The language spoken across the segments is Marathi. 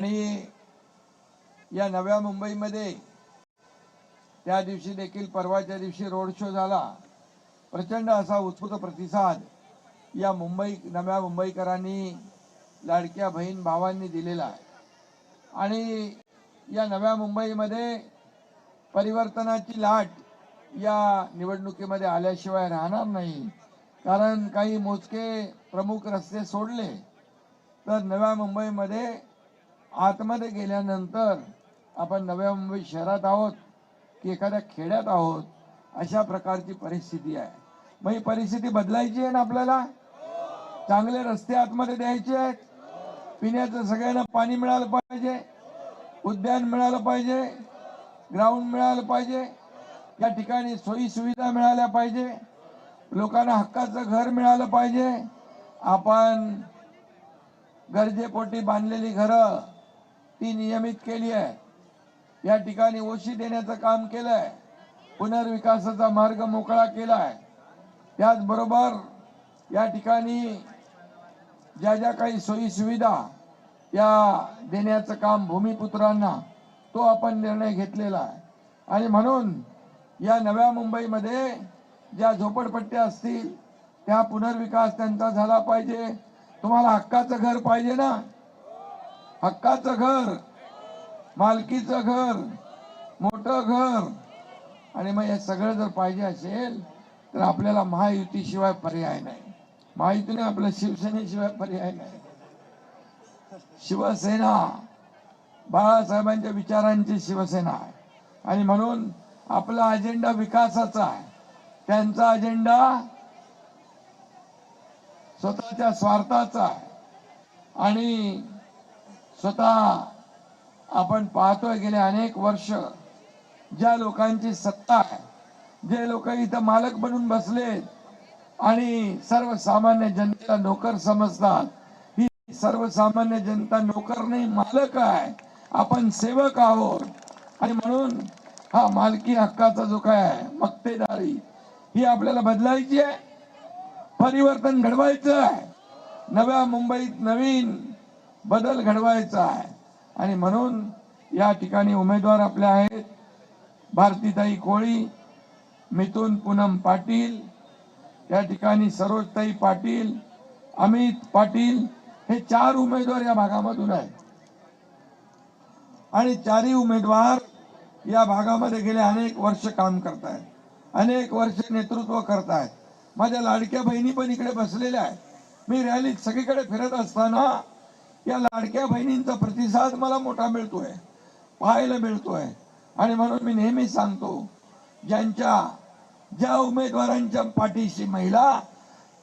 आणि या नव्या मुंबईमध्ये त्या दिवशी देखील परवाच्या दिवशी रोड शो झाला। प्रचंड असा उत्स्फूर्त प्रतिसाद या नव्या मुंबईकरांनी लाडक्या बहीण भावांनी दिलेला आहे। आणि या नव्या मुंबईमध्ये परिवर्तनाची लाट या निवडणुकीमध्ये आल्याशिवाय राहणार नाही। कारण काही मोजके प्रमुख रस्ते सोडले तर नव्या मुंबईमध्ये आतमध्ये गेल्यानंतर आपण नव्या मुंबई शहरात आहोत की एखाद्या खेड्यात आहोत अशा प्रकारची परिस्थिती आहे। मग ही परिस्थिती बदलायची आहे ना आपल्याला। चांगले रस्ते आतमध्ये द्यायचे आहेत, पिण्याचं सगळ्यांना पाणी मिळालं पाहिजे, उद्यान मिळालं पाहिजे, ग्राउंड मिळालं पाहिजे, या ठिकाणी सोयी सुविधा मिळाल्या पाहिजे, लोकांना हक्काचं घर मिळालं पाहिजे। आपण गरजेपोटी बांधलेली घरं ती नियमित केली आहे, या ठिकाणी ओशी देण्याचं काम केलंय, पुनर्विकासाचा मार्ग मोकळा केलाय। त्याचबरोबर या ठिकाणी ज्या ज्या काही सोयी सुविधा या देण्याचं काम भूमिपुत्रांना तो आपण निर्णय घेतलेला आहे। आणि म्हणून या नव्या मुंबईमध्ये ज्या झोपडपट्ट्या असतील त्या पुनर्विकास त्यांचा झाला पाहिजे। तुम्हाला हक्काचं घर पाहिजे ना, हक्काचं घर, मालकीचं घर, मोठं घर। आणि मग हे सगळं जर पाहिजे असेल तर आपल्याला महायुतीशिवाय पर्याय नाही। महायुतीने आपल्या शिवसेनेशिवाय पर्याय नाही। शिवसेना बाळासाहेबांच्या विचारांची शिवसेना आहे आणि म्हणून आपला अजेंडा विकासाचा आहे, त्यांचा अजेंडा स्वतःच्या स्वार्थाचा आहे। आणि स्वतः आपण पाहतोय गेले अनेक वर्ष ज्या लोकांची सत्ता आहे, जे लोक इथं मालक बनून बसलेत आणि सर्वसामान्य जनतेला नोकर समजतात, ही सर्वसामान्य जनता नोकर नाही मालक आहे, आपण सेवक आहोत। आणि म्हणून हा मालकी हक्काचा जो काय आहे, मक्तेदारी ही आपल्याला बदलायची आहे, परिवर्तन घडवायचं आहे, नव्या मुंबईत नवीन बदल घडवायचा आहे। आणि म्हणून या ठिकाणी उमेदवार आपले आहेत भारतीताई कोळी, मिथुन पूनम पाटील, या ठिकाणी सरोजताई पाटील, अमित पाटील, हे 4 उमेदवार या भागामधून आहेत। आणि 4ही उमेदवार या भागामध्ये गेले अनेक वर्ष काम करतायत, अनेक वर्ष नेतृत्व करतायत। माझ्या लाडक्या बहिणी पण इकडे बसलेल्या आहेत। मी रॅलीत सगळीकडे फिरत असताना या लाडक्या बहिणींचा प्रतिसाद मला मोठा मिळतोय, पाहायला मिळतोय। आणि म्हणून मी नेहमी सांगतो, ज्या उमेदवारांच्या पाठीशी महिला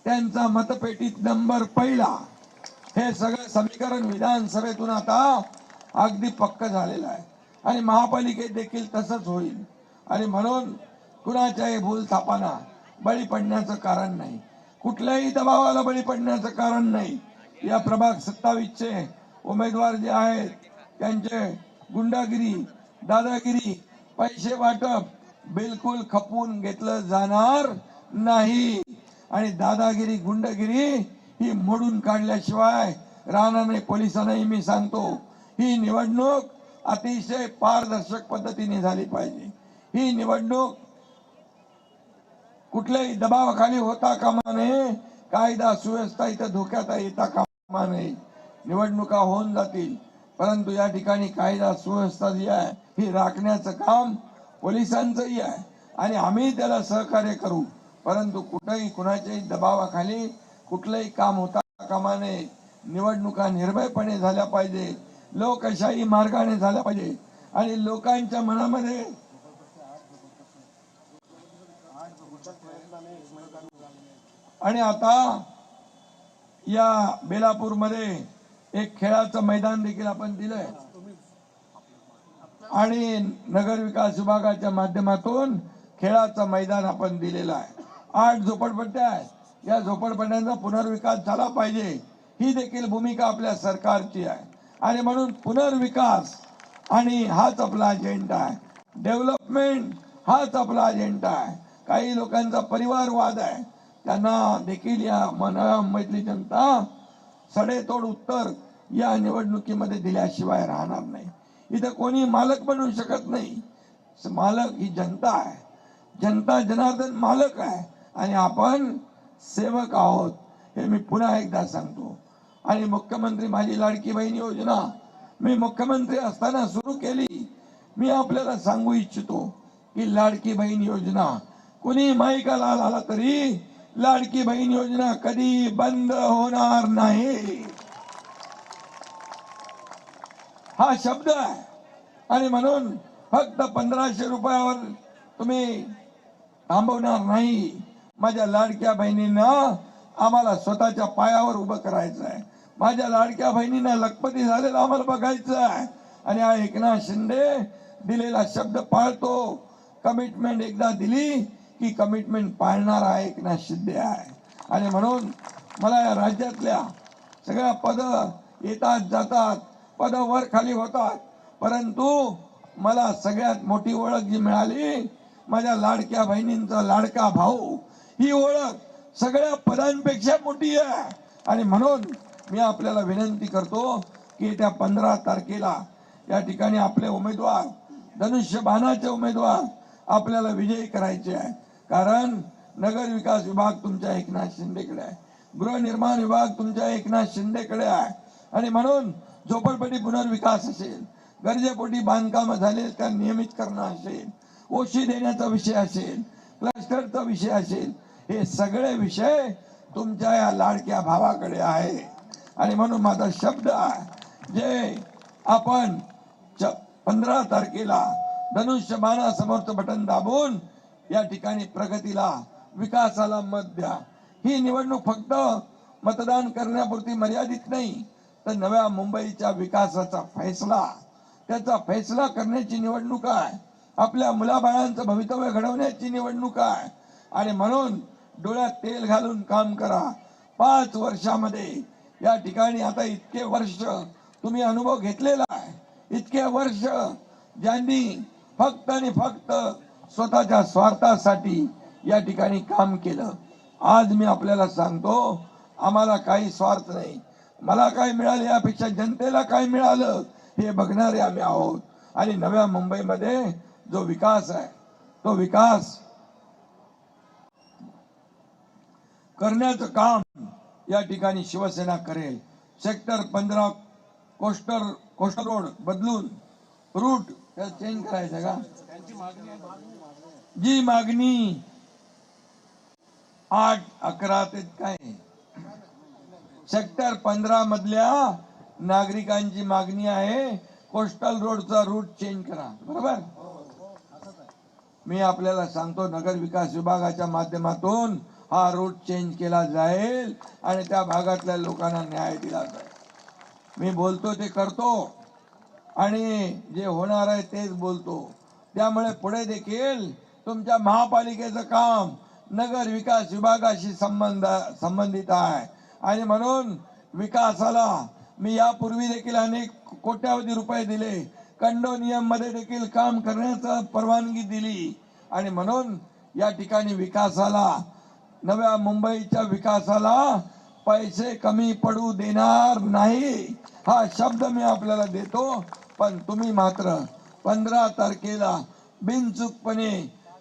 त्यांचा मतपेटीत नंबर पहिला, हे सगळं समीकरण विधानसभेतून आता अगदी पक्क झालेलं आहे आणि महापालिकेत देखील तसंच होईल। आणि म्हणून कुणाच्याही भूलथापांना बळी पडण्याचं कारण नाही, कुठल्याही दबावाला बळी पडण्याचं कारण नाही। या प्रभाग 27चे उमेदवार जे आहेत त्यांचे गुंडागिरी, दादागिरी, पैसे वाटप बिलकुल खपवून घेतलं जाणार नाही। आणि दादागिरी, गुंडागिरी ही मोडून काढल्याशिवाय राहणार नाही। पोलिसांनाही मी सांगतो, ही निवडणूक अतिशय पारदर्शक पद्धतीने झाली पाहिजे। ही निवडणूक कुठल्याही दबावाखाली होता कामा नये, कायदा सुव्यवस्था इथं धोक्यात येता कामा नये। निवडणुका होऊन जातील, परंतु या ठिकाणी कायदा सुव्यवस्था जी आहे ही राखण्याचं काम पोलिसांचंही आहे आणि आम्ही त्याला सहकार्य करू। परंतु कुठेही कुणाच्याही दबावाखाली कुठलंही काम होता कामा नये। निवडणुका निर्भयपणे झाल्या पाहिजे, लोकशाही मार्गाने झाल्या पाहिजे आणि लोकांच्या मनामध्ये आणि आता या बेलापूरमध्ये एक खेळाचं मैदान देखील आपण दिलंय आणि नगर विकास विभागाच्या माध्यमातून खेळाचं मैदान आपण दिलेलं आहे। 8 झोपडपट्ट्या आहेत, या झोपडपट्ट्यांचा पुनर्विकास झाला पाहिजे, ही देखील भूमिका आपल्या सरकारची आहे। आणि म्हणून पुनर्विकास आणि हाच आपला अजेंडा आहे, डेव्हलपमेंट हाच आपला अजेंडा आहे। काही लोकांचा परिवारवाद आहे, त्यांना देखील या मुंबईतली जनता सडेतोड उत्तर या निवडणुकीमध्ये दिल्याशिवाय राहणार नाही. इथं कोणी मालक बनू शकत नाही. मालक ही जनता आहे. जनता जनार्दन मालक आहे आणि आपण सेवक आहोत, हे मी पुन्हा एकदा सांगतो. आणि मुख्यमंत्री माझी लाडकी बहीण योजना मी मुख्यमंत्री असताना सुरू केली. मी आपल्याला सांगू इच्छितो की लाडकी बहीण योजना कुणी माईकाला आला तरी लाडकी बहीण योजना कधी बंद होणार नाही, हा शब्द आहे. आणि म्हणून फक्त 1500 रुपयावर तुम्ही थांबवणार नाही. माझ्या लाडक्या बहिणींना आम्हाला स्वतःच्या पायावर उभं करायचं आहे. माझ्या लाडक्या बहिणींना लखपती झालेलं आम्हाला बघायचं आहे. आणि हा एकनाथ शिंदे दिलेला शब्द पाळतो. कमिटमेंट एकदा दिली की कमिटमेंट पाळणारा एकनाथ शिंदे आहे. आणि म्हणून मला या राज्यातल्या सगळ्या पद येतात जातात, पद वर खाली होतात, परंतु मला सगळ्यात मोठी ओळख जी मिळाली माझ्या लाडक्या बहिणींचा लाडका भाऊ, ही ओळख सगळ्या पदांपेक्षा मोठी आहे. आणि म्हणून मी आपल्याला विनंती करतो की येत्या 15 तारखेला या ठिकाणी आपले उमेदवार, धनुष्यबाणाचे उमेदवार आपल्याला विजयी करायचे आहे. कारण नगर विकास विभाग तुमच्या एकनाथ शिंदेकडे आहे, गृहनिर्माण विभाग तुमच्या एकनाथ शिंदेकडे आहे. आणि म्हणून झोपडपट्टी पुनर्विकास असेल, गरजेपोटी बांधकाम झाले त्या नियमित करणं असेल, ओशी देण्याचा विषय असेल, क्लस्टरचा विषय असेल, हे सगळे विषय तुमच्या या लाडक्या भावाकडे आहे. आणि म्हणून माझा शब्द आहे, जे आपण 15 तारखेला धनुष्यबाणा समोरचं बटन दाबून या ठिकाणी प्रगतीला, विकासाला मत द्या. ही निवडणूक फक्त मतदान करण्यापुरती मर्यादित नाही, तर नव्या मुंबईच्या विकासाचा फैसला, त्याचा फैसला करण्याची निवडणूक आहे. आपल्या मुलाबाळांचं भवितव्य घडवण्याची निवडणूक आहे. आणि म्हणून डोळ्यात तेल घालून काम करा. 5 वर्षामध्ये या ठिकाणी आता इतके वर्ष तुम्ही अनुभव घेतलेला आहे, इतके वर्ष ज्यांनी फक्त आणि फक्त स्वतःच्या स्वार्थासाठी या ठिकाणी काम केलं, आज मी आपल्याला सांगतो आम्हाला काही स्वार्थ नाही. मला काय मिळालं यापेक्षा जनतेला काय मिळालं हे बघणारे आम्ही आहोत. आणि नव्या मुंबईमध्ये जो विकास आहे तो विकास करण्याचं काम या ठिकाणी शिवसेना करेल. सेक्टर 15 कोस्टर रोड बदलून रूट चेंज करायचं का? जी मागणी 8-11 ते काय सेक्टर 15 मधल्या नागरिकांची मागणी आहे, कोस्टल रोडचा रूट चेंज करा. बरोबर? मी आपल्याला सांगतो नगर विकास विभागाच्या माध्यमातून हा रूट चेंज केला जाईल आणि त्या भागातल्या लोकांना न्याय दिला जाईल. मी बोलतो ते करतो आणि जे होणार आहे तेच बोलतो. त्यामुळे पुढे देखील तुमच्या महापालिकेचं काम नगर विकास विभागाशी संबंधित आहे. आणि म्हणून विकासाला मी यापूर्वी देखील अनेक कोट्यावधी रुपये दिले, कंडोनियम मध्ये देखील काम करण्याचा परवानगी दिली. आणि म्हणून या ठिकाणी विकासाला, नव्या मुंबईच्या विकासाला पैसे कमी पडू देणार नाही, हा शब्द मी आपल्याला देतो. पण तुम्ही मात्र 15 तारखेला बिनचूकपणे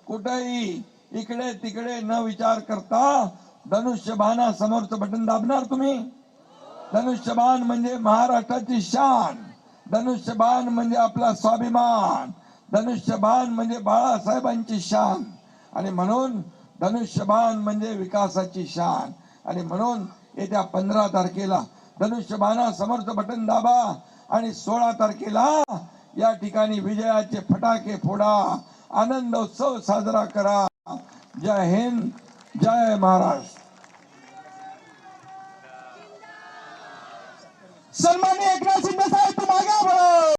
कुठेही इकडे तिकडे न विचार करता धनुष्यबाणा समोरचं बटन दाबणार तुम्ही. धनुष्यबाण म्हणजे महाराष्ट्राची शान, धनुष्यबाण म्हणजे आपला स्वाभिमान, धनुष्यबाण म्हणजे बाळासाहेबांची शान. आणि म्हणून धनुष्यबाण म्हणजे विकासाची शान. आणि म्हणून येत्या 15 तारखेला धनुष्यबाणा समोरचं बटन दाबा आणि 16 तारखेला या ठिकाणी विजयाचे फटाके फोडा, आनंद उत्सव साजरा करा. जय हिंद, जय महाराष्ट्र. सन्मान